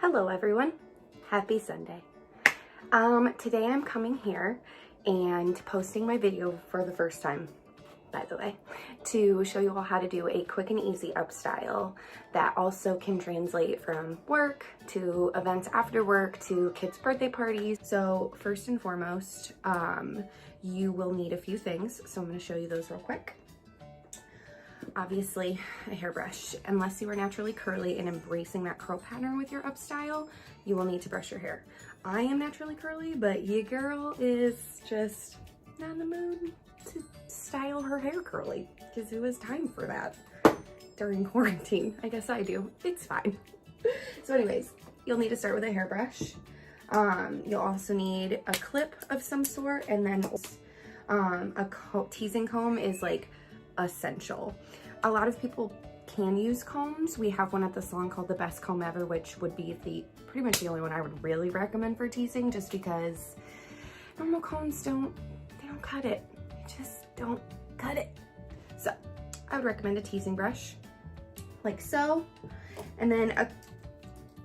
Hello everyone, happy Sunday. Today I'm coming here and posting my video for the first time, by the way, to show you all how to do a quick and easy up style that also can translate from work to events after work to kids' birthday parties. So first and foremost, you will need a few things. So I'm going to show you those real quick. Obviously a hairbrush. Unless you are naturally curly and embracing that curl pattern with your up style, you will need to brush your hair. I am naturally curly, but your girl is just not in the mood to style her hair curly because it was time for that during quarantine. I guess I do. It's fine. So anyways, you'll need to start with a hairbrush. You'll also need a clip of some sort, and then teasing comb is like essential. A lot of people can use combs. We have one at the salon called the Best Comb Ever, which would be pretty much the only one I would really recommend for teasing, just because normal combs don't cut it. They just don't cut it. So I would recommend a teasing brush like so. And then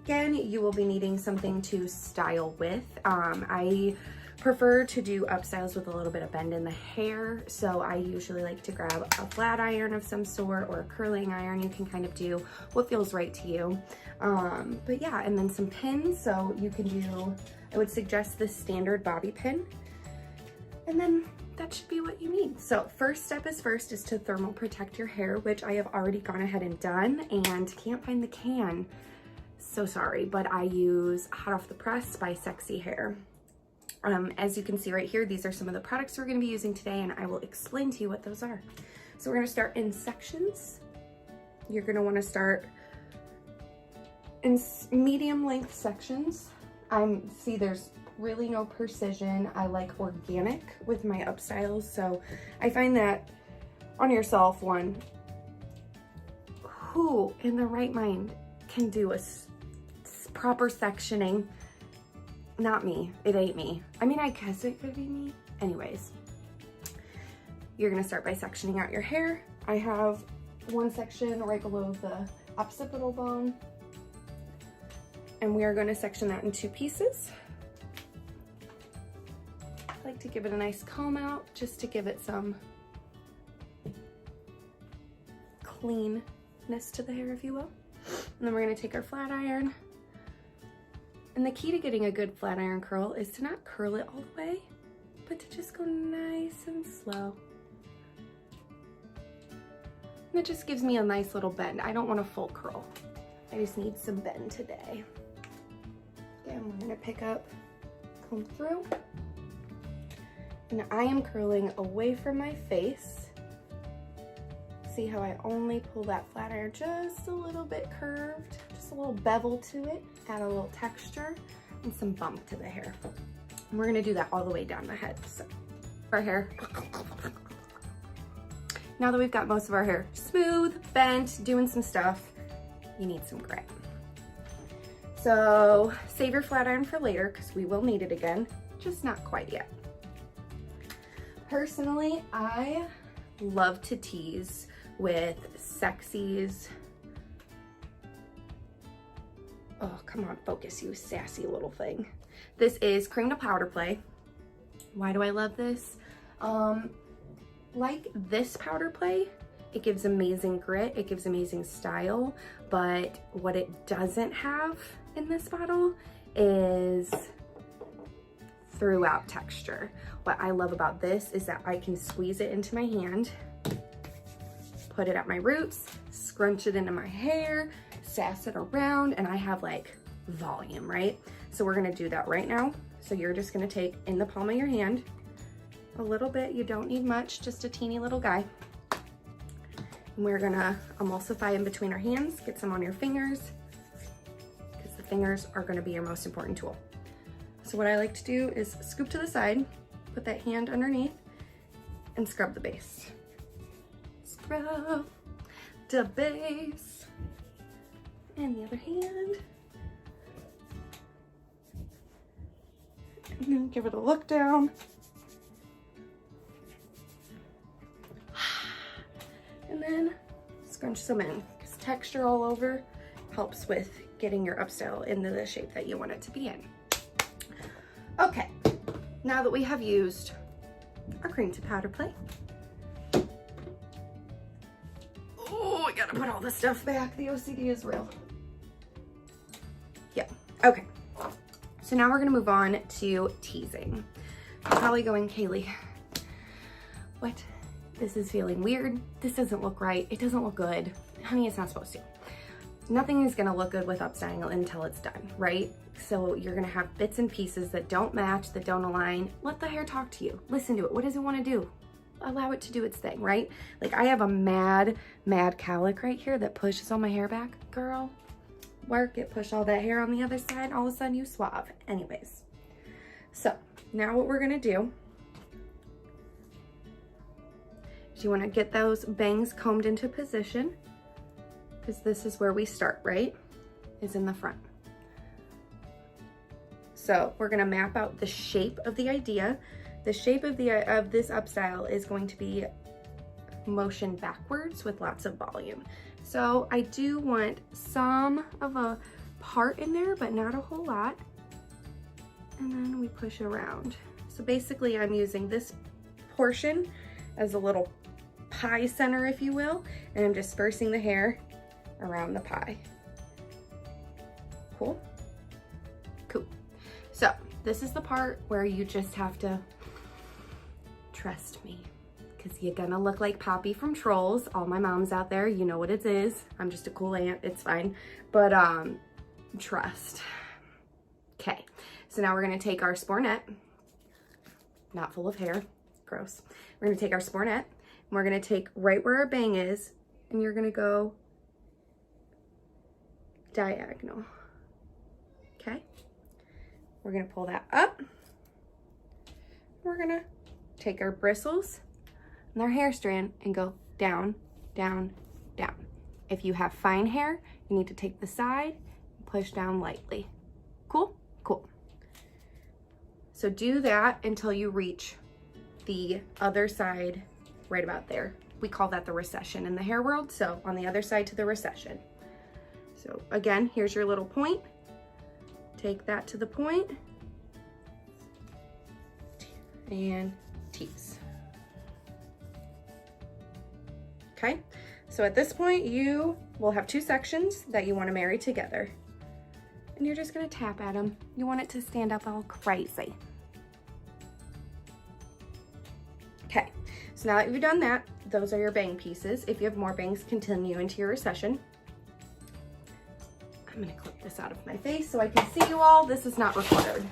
again, you will be needing something to style with. I prefer to do up styles with a little bit of bend in the hair, so I usually like to grab a flat iron of some sort or a curling iron. You can kind of do what feels right to you. But yeah, and then some pins. So you can do, I would suggest the standard bobby pin, and then that should be what you need. So first step is to thermal protect your hair, which I have already gone ahead and done, and can't find the can. So sorry, but I use Hot Off the Press by Sexy Hair. As you can see right here, these are some of the products we're going to be using today, and I will explain to you what those are. So we're going to start in sections. You're going to want to start in medium length sections. See, there's really no precision. I like organic with my up styles, so I find that on yourself, who in the right mind can do a proper sectioning? Not me. It ain't me. I mean, I guess it could be me. Anyways, you're gonna start by sectioning out your hair. I have one section right below the occipital bone, and we are going to section that in 2 pieces. I like to give it a nice comb out just to give it some cleanness to the hair, if you will. And then we're going to take our flat iron. And the key to getting a good flat iron curl is to not curl it all the way, but to just go nice and slow. And it just gives me a nice little bend. I don't want a full curl. I just need some bend today. Again, we're gonna pick up, comb through. And I am curling away from my face. See how I only pull that flat iron just a little bit curved, just a little bevel to it, add a little texture and some bump to the hair. And we're gonna do that all the way down the head. So our hair. Now that we've got most of our hair smooth, bent, doing some stuff, you need some grit. So save your flat iron for later because we will need it again, just not quite yet. Personally, I love to tease with Sexy's, oh, come on, focus, you sassy little thing. This is Cream to Powder Play. Why do I love this? Like this powder play, it gives amazing grit, it gives amazing style, but what it doesn't have in this bottle is throughout texture. What I love about this is that I can squeeze it into my hand, put it at my roots, scrunch it into my hair, sass it around, and I have like volume, right? So we're gonna do that right now. So you're just gonna take in the palm of your hand, a little bit, you don't need much, just a teeny little guy. And we're gonna emulsify in between our hands, get some on your fingers, because the fingers are gonna be your most important tool. So what I like to do is scoop to the side, put that hand underneath, and scrub the base. Scrub the base. And the other hand. And then give it a look down. And then scrunch some in, because texture all over helps with getting your upstyle into the shape that you want it to be in. Okay, now that we have used our cream to powder plate, oh, I gotta put all this stuff back. The OCD is real. Yeah, okay. So now we're gonna move on to teasing. You're probably going, Kaylee, what? This is feeling weird. This doesn't look right. It doesn't look good. Honey, it's not supposed to. Nothing is gonna look good with upstyling until it's done, right? So you're gonna have bits and pieces that don't match, that don't align. Let the hair talk to you. Listen to it. What does it wanna do? Allow it to do its thing, right? Like I have a mad cowlick right here that pushes all my hair back. Girl, work it, push all that hair on the other side, all of a sudden you suave. Anyways, so now what we're gonna do is you wanna get those bangs combed into position, because this is where we start, right? Is in the front. So we're gonna map out the shape of the idea. The shape of this upstyle is going to be motion backwards with lots of volume. So I do want some of a part in there, but not a whole lot. And then we push around. So basically I'm using this portion as a little pie center, if you will, and I'm dispersing the hair around the pie. Cool? Cool. So this is the part where you just have to trust me, because you're gonna look like Poppy from Trolls. All my moms out there, you know what it is. I'm just a cool aunt, it's fine. But trust. Okay, so now we're gonna take our spornet, not full of hair, gross. We're gonna take our spornet, and we're gonna take right where our bang is, and you're gonna go diagonal. Okay, we're gonna pull that up. We're gonna take our bristles and our hair strand and go down, down, down. If you have fine hair, you need to take the side and push down lightly. Cool? Cool. So do that until you reach the other side right about there. We call that the recession in the hair world, so on the other side to the recession. So again, here's your little point. Take that to the point and tease. Okay, so at this point you will have two sections that you want to marry together, and you're just going to tap at them. You want it to stand up all crazy. Okay, so now that you've done that, those are your bang pieces. If you have more bangs, continue into your recession. I'm going to clip this out of my face so I can see you all. This is not required.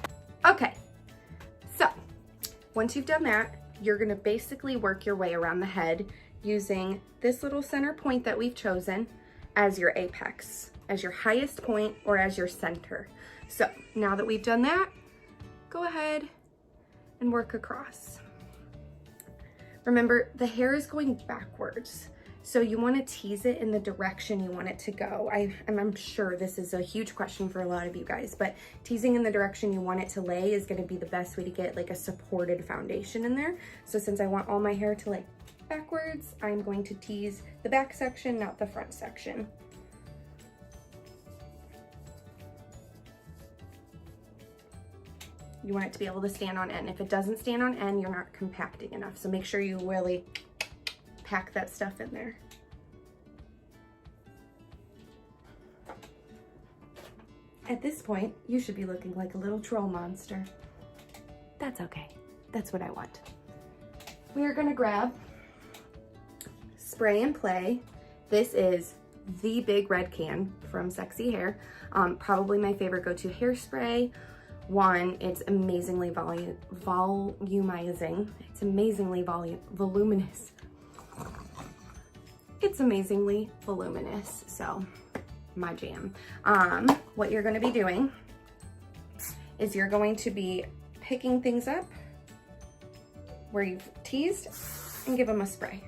Okay, so once you've done that, you're gonna basically work your way around the head using this little center point that we've chosen as your apex, as your highest point, or as your center. So now that we've done that, go ahead and work across. Remember, the hair is going backwards, so you want to tease it in the direction you want it to go. I'm sure this is a huge question for a lot of you guys, but teasing in the direction you want it to lay is going to be the best way to get like a supported foundation in there. So since I want all my hair to lay backwards, I'm going to tease the back section, not the front section. You want it to be able to stand on end. If it doesn't stand on end, you're not compacting enough. So make sure you really pack that stuff in there. At this point, you should be looking like a little troll monster. That's okay. That's what I want. We are gonna grab Spray and Play. This is the big red can from Sexy Hair. Probably my favorite go-to hairspray. One, it's amazingly volumizing. It's amazingly voluminous. It's amazingly voluminous, so my jam. What you're gonna be doing is you're going to be picking things up where you've teased and give them a spray.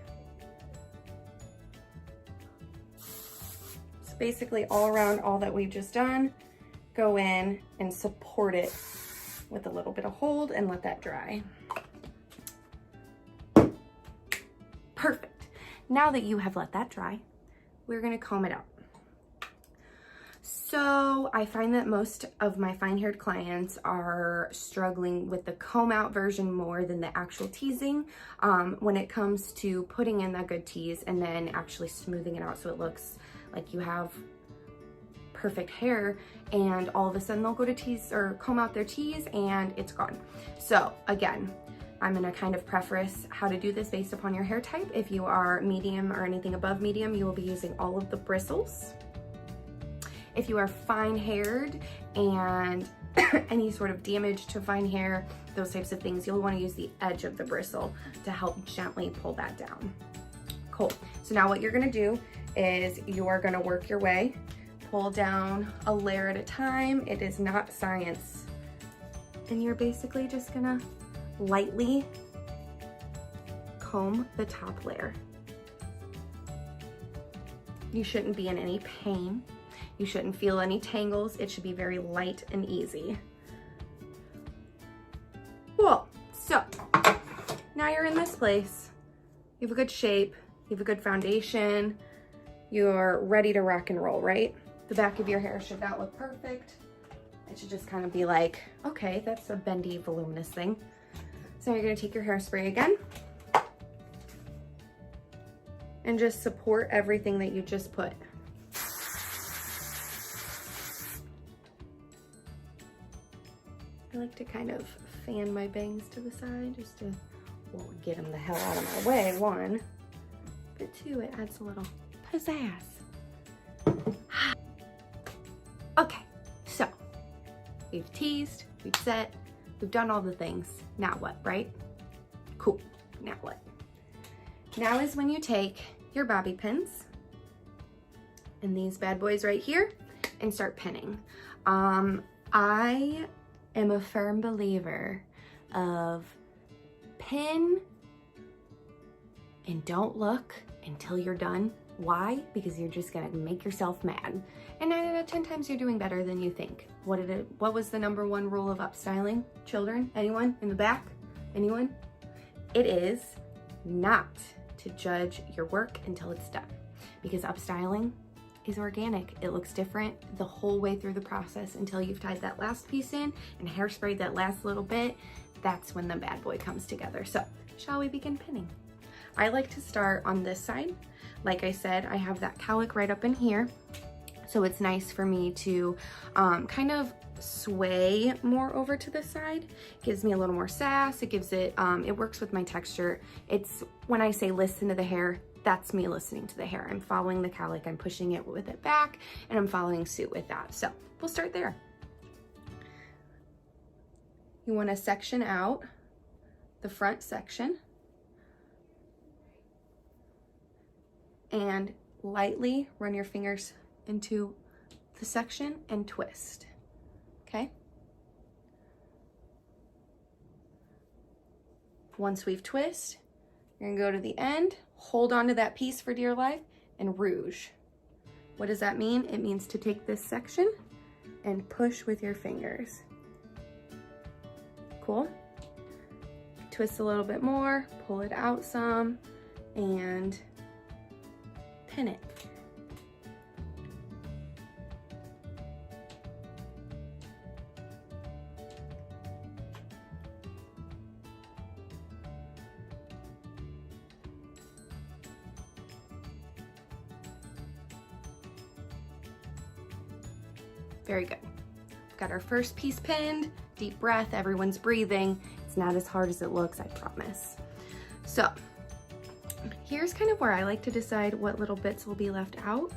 So basically all around all that we've just done, go in and support it with a little bit of hold and let that dry. Perfect. Now that you have let that dry, we're gonna comb it out. So So I find that most of my fine-haired clients are struggling with the comb out version more than the actual teasing when it comes to putting in that good tease and then actually smoothing it out so it looks like you have perfect hair, and all of a sudden they'll go to tease or comb out their tease and it's gone. So again, I'm gonna kind of preface how to do this based upon your hair type. If you are medium or anything above medium, you will be using all of the bristles. If you are fine-haired and any sort of damage to fine hair, those types of things, you'll want to use the edge of the bristle to help gently pull that down. Cool. So now what you're going to do is you're going to work your way, pull down a layer at a time. It is not science. And you're basically just going to lightly comb the top layer. You shouldn't be in any pain. You shouldn't feel any tangles. It should be very light and easy. Cool. So now you're in this place. You have a good shape. You have a good foundation. You're ready to rock and roll, right? The back of your hair should not look perfect. It should just kind of be like, okay, that's a bendy, voluminous thing. So now you're gonna take your hairspray again and just support everything that you just put. I like to kind of fan my bangs to the side just to, well, get them the hell out of my way, one. But two, it adds a little pizzazz. Okay, so we've teased, we've set, we've done all the things. Now what, right? Cool, now what? Now is when you take your bobby pins and these bad boys right here and start pinning. I am a firm believer of pin and don't look until you're done. Why? Because you're just gonna make yourself mad. And 9 out of 10 times you're doing better than you think. What was the #1 rule of upstyling? Children? Anyone in the back? Anyone? It is not to judge your work until it's done. Because upstyling is organic. It looks different the whole way through the process until you've tied that last piece in and hairsprayed that last little bit. That's when the bad boy comes together. So, shall we begin pinning? I like to start on this side. Like I said, I have that cowlick right up in here. So it's nice for me to kind of sway more over to this side. Gives me a little more sass. It gives it, it works with my texture. It's, when I say listen to the hair, that's me listening to the hair. I'm following the cowlick, I'm pushing it with it back, and I'm following suit with that. So we'll start there. You want to section out the front section and lightly run your fingers into the section and twist, okay? Once we've twisted, you're gonna go to the end, hold on to that piece for dear life, and rouge. What does that mean? It means to take this section and push with your fingers. Cool? Twist a little bit more, pull it out some, and pin it. Very good. We've got our first piece pinned. Deep breath, everyone's breathing. It's not as hard as it looks, I promise. So here's kind of where I like to decide what little bits will be left out.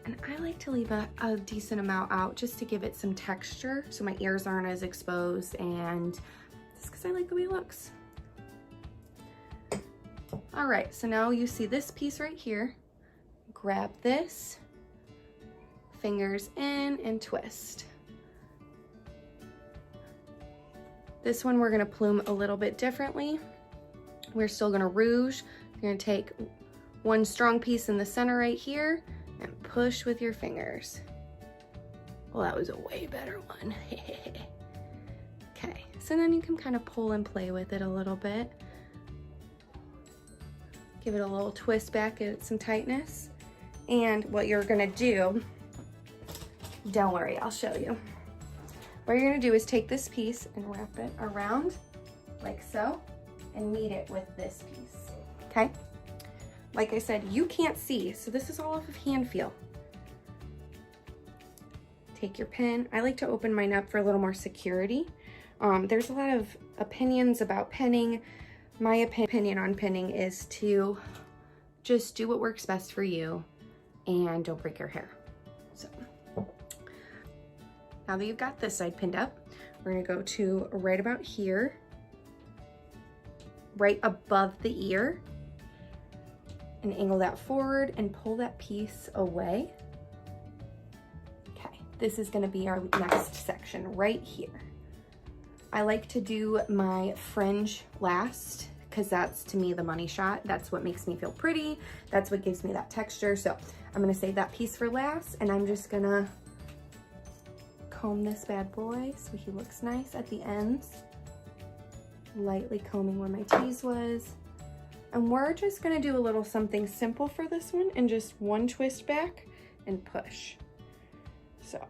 And I like to leave a decent amount out just to give it some texture so my ears aren't as exposed, and just because I like the way it looks. All right, so now you see this piece right here. Grab this, fingers in and twist. This one we're gonna plume a little bit differently. We're still gonna rouge. You're gonna take one strong piece in the center right here and push with your fingers. Well, that was a way better one. Okay, so then you can kind of pull and play with it a little bit. Give it a little twist back, get some tightness. And what you're gonna do Don't worry, I'll show you. What you're gonna do is take this piece and wrap it around like so and meet it with this piece, okay? Like I said, you can't see, so this is all off of hand feel. Take your pin. I like to open mine up for a little more security. There's a lot of opinions about pinning. My opinion on pinning is to just do what works best for you and don't break your hair. So now that you've got this side pinned up, we're gonna go to right about here, right above the ear, and angle that forward and pull that piece away. Okay, this is gonna be our next section right here. I like to do my fringe last because that's, to me, the money shot. That's what makes me feel pretty. That's what gives me that texture. So I'm gonna save that piece for last, and I'm just gonna comb this bad boy so he looks nice at the ends. Lightly combing where my tease was. And we're just gonna do a little something simple for this one and just one twist back and push. So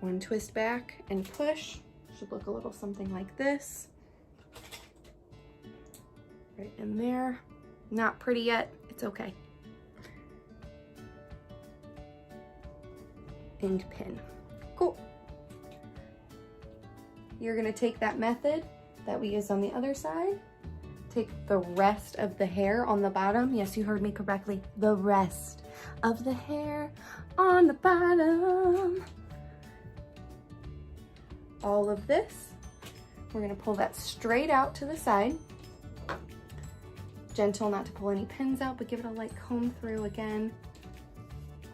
one twist back and push. Should look a little something like this. Right in there. Not pretty yet, it's okay. And pin. Cool. You're gonna take that method that we used on the other side, take the rest of the hair on the bottom. Yes, you heard me correctly. The rest of the hair on the bottom. All of this, we're gonna pull that straight out to the side. Gentle not to pull any pins out, but give it a light comb through again.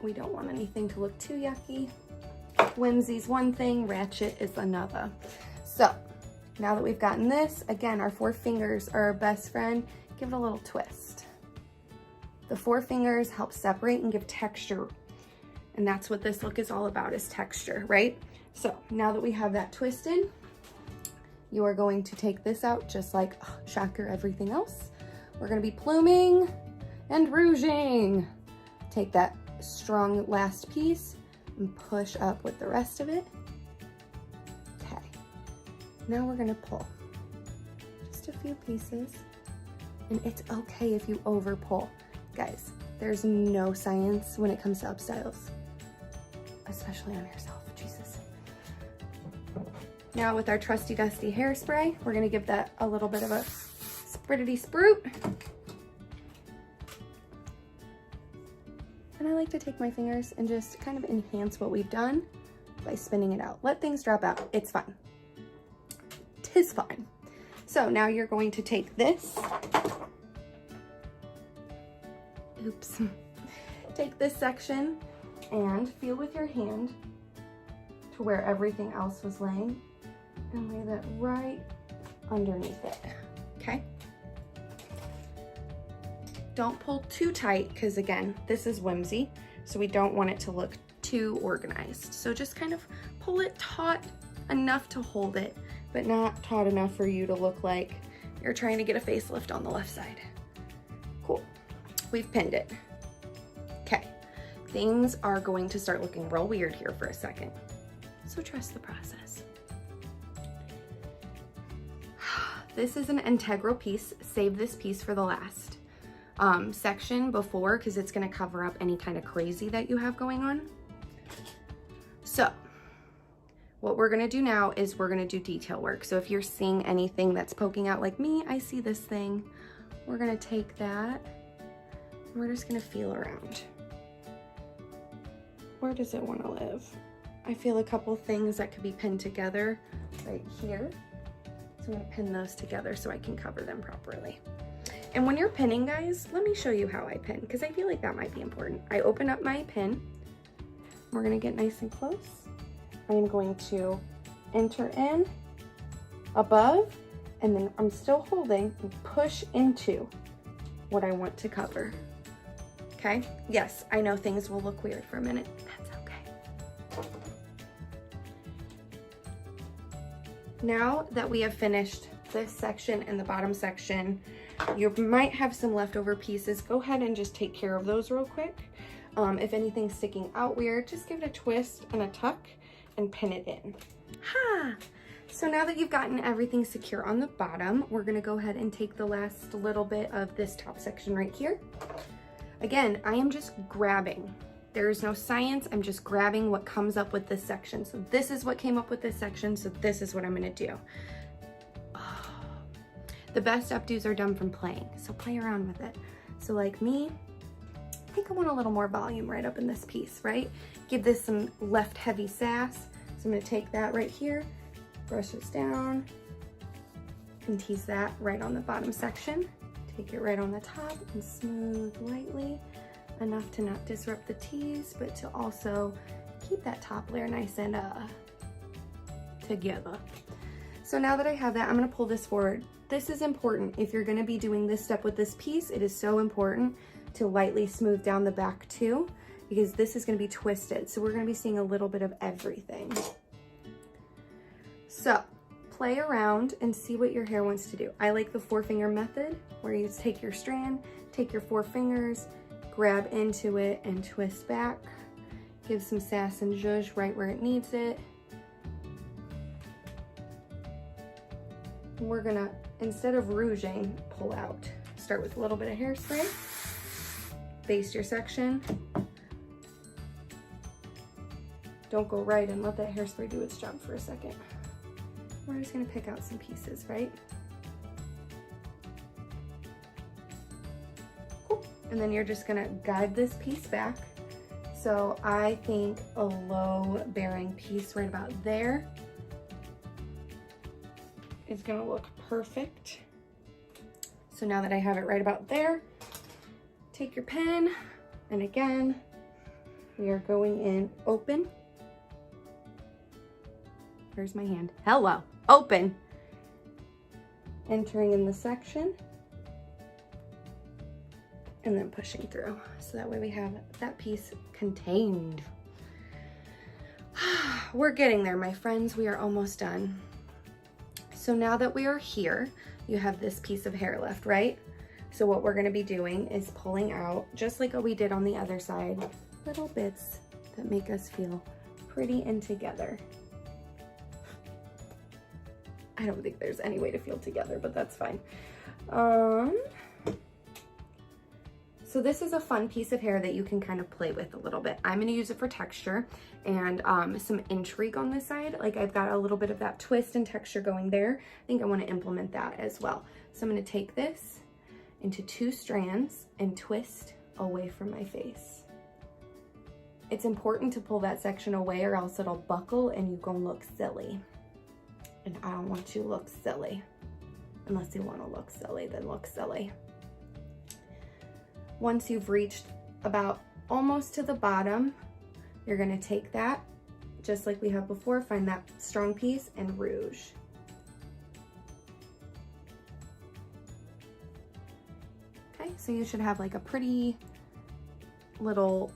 We don't want anything to look too yucky. Whimsy's one thing, ratchet is another. So now that we've gotten this, again, our 4 fingers are our best friend. Give it a little twist. The 4 fingers help separate and give texture. And that's what this look is all about, is texture, right? So now that we have that twisted, you are going to take this out just like, shocker, everything else. We're gonna be pluming and rouging. Take that strong last piece and push up with the rest of it. Okay, now we're gonna pull just a few pieces, and it's okay if you over pull. Guys, there's no science when it comes to up styles, especially on yourself, Jesus. Now with our trusty dusty hairspray, we're gonna give that a little bit of a sprittity spruit. And I like to take my fingers and just kind of enhance what we've done by spinning it out. Let things drop out, it's fine. 'Tis fine. So now you're going to take this, oops, take this section and feel with your hand to where everything else was laying and lay that right underneath it, okay? Don't pull too tight because, again, this is whimsy, so we don't want it to look too organized. So just kind of pull it taut enough to hold it, but not taut enough for you to look like you're trying to get a facelift on the left side. Cool. We've pinned it. Okay. Things are going to start looking real weird here for a second, so trust the process. This is an integral piece. Save this piece for the last section before, because it's going to cover up any kind of crazy that you have going on. So what we're going to do now is we're going to do detail work. So if you're seeing anything that's poking out like me, I see this thing, we're going to take that and we're just going to feel around. Where does it want to live? I feel a couple things that could be pinned together right here. So I'm going to pin those together so I can cover them properly. And when you're pinning, guys, let me show you how I pin, because I feel like that might be important. I open up my pin. We're gonna get nice and close. I'm going to enter in above, and then I'm still holding and push into what I want to cover. Okay? Yes, I know things will look weird for a minute. That's okay. Now that we have finished this section and the bottom section, you might have some leftover pieces. Go ahead and just take care of those real quick. If anything's sticking out weird, just give it a twist and a tuck and pin it in. Ha! So now that you've gotten everything secure on the bottom, we're gonna go ahead and take the last little bit of this top section right here. Again, I am just grabbing. There is no science, I'm just grabbing what comes up with this section. So this is what came up with this section, so this is what I'm gonna do. Oh. The best updos are done from playing, so play around with it. So like me, I think I want a little more volume right up in this piece, right? Give this some left heavy sass. So I'm gonna take that right here, brush this down, and tease that right on the bottom section. Take it right on the top and smooth lightly, enough to not disrupt the tease, but to also keep that top layer nice and together. So now that I have that, I'm gonna pull this forward. This is important. If you're gonna be doing this step with this piece, it is so important to lightly smooth down the back too, because this is gonna be twisted. So we're gonna be seeing a little bit of everything. So play around and see what your hair wants to do. I like the 4-finger method, where you take your strand, take your 4 fingers, grab into it and twist back. Give some sass and zhuzh right where it needs it. We're gonna, instead of rouging, pull out. Start with a little bit of hairspray, baste your section. Don't go right and let that hairspray do its job for a second. We're just gonna pick out some pieces, right? Cool. And then you're just gonna guide this piece back. So I think a low bearing piece right about there is gonna look perfect. So now that I have it right about there, take your pen, and again, we are going in open. Where's my hand? Hello. Open. Entering in the section and then pushing through. So that way we have that piece contained. We're getting there, my friends. We are almost done. So now that we are here, you have this piece of hair left, right? So what we're gonna be doing is pulling out, just like what we did on the other side, little bits that make us feel pretty and together. I don't think there's any way to feel together, but that's fine. So this is a fun piece of hair that you can kind of play with a little bit. I'm gonna use it for texture and some intrigue on this side. Like I've got a little bit of that twist and texture going there. I think I wanna implement that as well. So I'm gonna take this into 2 strands and twist away from my face. It's important to pull that section away or else it'll buckle and you're gonna look silly. And I don't want you to look silly. Unless you want to look silly, then look silly. Once you've reached about almost to the bottom, you're gonna take that, just like we have before, find that strong piece and rouge. Okay, so you should have like a pretty little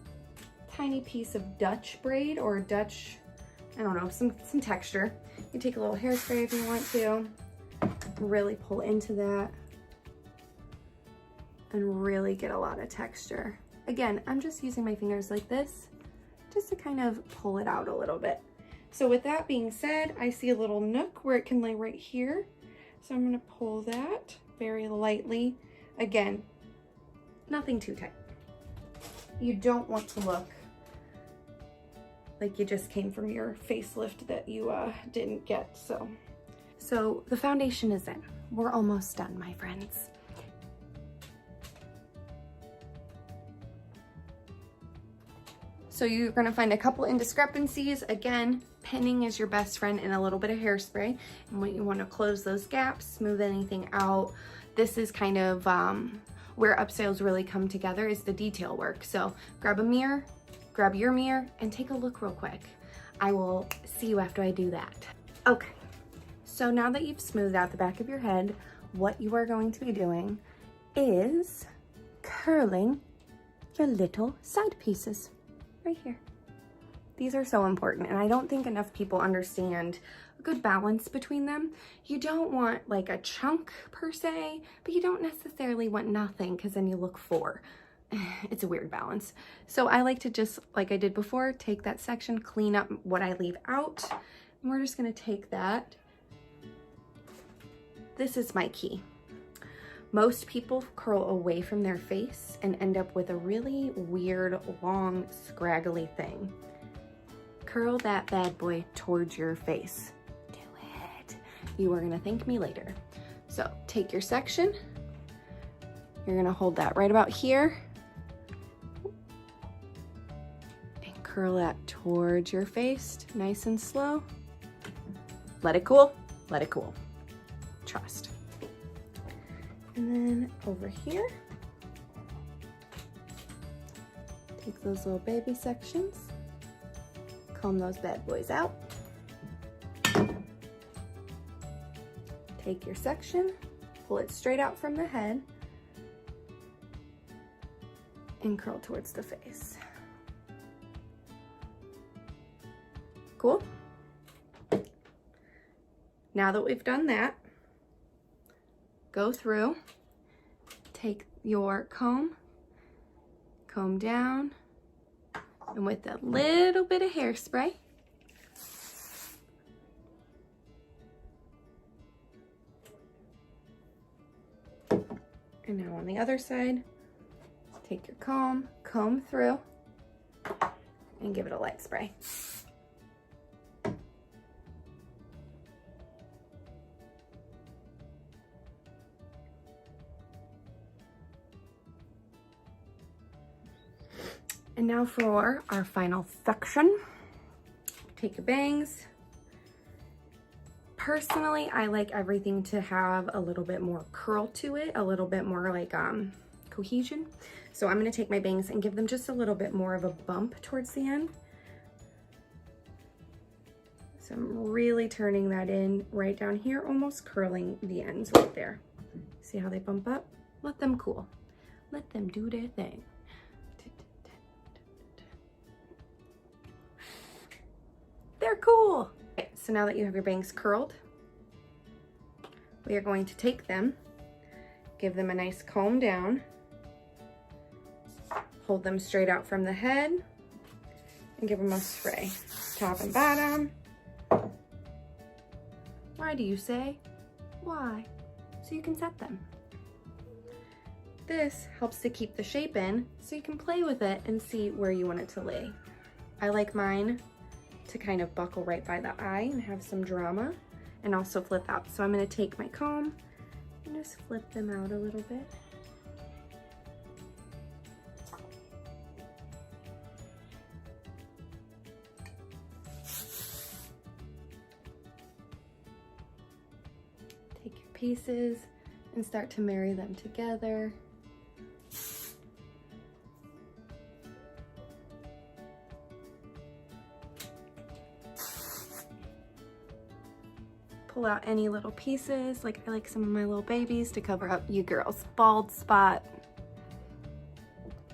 tiny piece of Dutch braid or Dutch, I don't know, some texture. You can take a little hairspray if you want to, really pull into that and really get a lot of texture. Again, I'm just using my fingers like this just to kind of pull it out a little bit. So with that being said, I see a little nook where it can lay right here. So I'm gonna pull that very lightly. Again, nothing too tight. You don't want to look like you just came from your facelift that you didn't get. So the foundation is in. We're almost done, my friends. So you're gonna find a couple indiscrepancies. Again, pinning is your best friend and a little bit of hairspray. And when you wanna close those gaps, smooth anything out. This is kind of where upstyles really come together, is the detail work. So grab a mirror, grab your mirror and take a look real quick. I will see you after I do that. Okay, so now that you've smoothed out the back of your head, what you are going to be doing is curling your little side pieces right here. These are so important, and I don't think enough people understand a good balance between them. You don't want like a chunk per se, but you don't necessarily want nothing because then you look 4. it's a weird balance. So I like to just, like I did before, take that section, clean up what I leave out. And we're just gonna take that. This is my key. Most people curl away from their face and end up with a really weird, long, scraggly thing. Curl that bad boy towards your face. Do it. You are gonna thank me later. So take your section. You're gonna hold that right about here and curl that towards your face, nice and slow. Let it cool, let it cool. Trust. And then over here, take those little baby sections, comb those bad boys out. Take your section, pull it straight out from the head, and curl towards the face. Cool? Now that we've done that, go through, take your comb down, and with a little bit of hairspray, and now on the other side, take your comb through, and give it a light spray. And now for our final section. Take your bangs. Personally, I like everything to have a little bit more curl to it, a little bit more like cohesion. So I'm gonna take my bangs and give them just a little bit more of a bump towards the end. So I'm really turning that in right down here, almost curling the ends right there. See how they bump up? Let them cool. Let them do their thing. They're cool. Okay, so now that you have your bangs curled, we are going to take them, give them a nice comb down, hold them straight out from the head, and give them a spray, top and bottom. Why do you say? Why? So you can set them. This helps to keep the shape in so you can play with it and see where you want it to lay. I like mine to kind of buckle right by the eye and have some drama, and also flip out. So I'm gonna take my comb and just flip them out a little bit. Take your pieces and start to marry them together. Pull out any little pieces, like I like some of my little babies to cover up you girls' bald spot.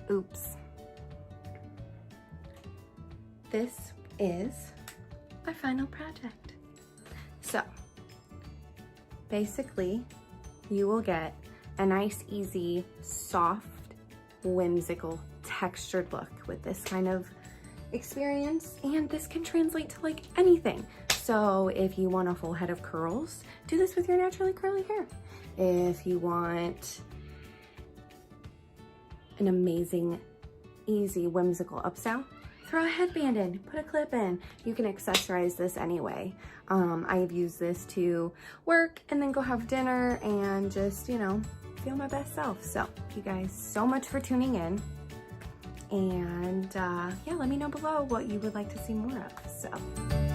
Oops. This is our final project. So basically you will get a nice, easy, soft, whimsical, textured look with this kind of experience, and this can translate to like anything. So if you want a full head of curls, do this with your naturally curly hair. If you want an amazing, easy, whimsical upstyle, throw a headband in, put a clip in. You can accessorize this anyway. I have used this to work and then go have dinner and just, you know, feel my best self. So thank you guys so much for tuning in. And yeah, let me know below what you would like to see more of. So.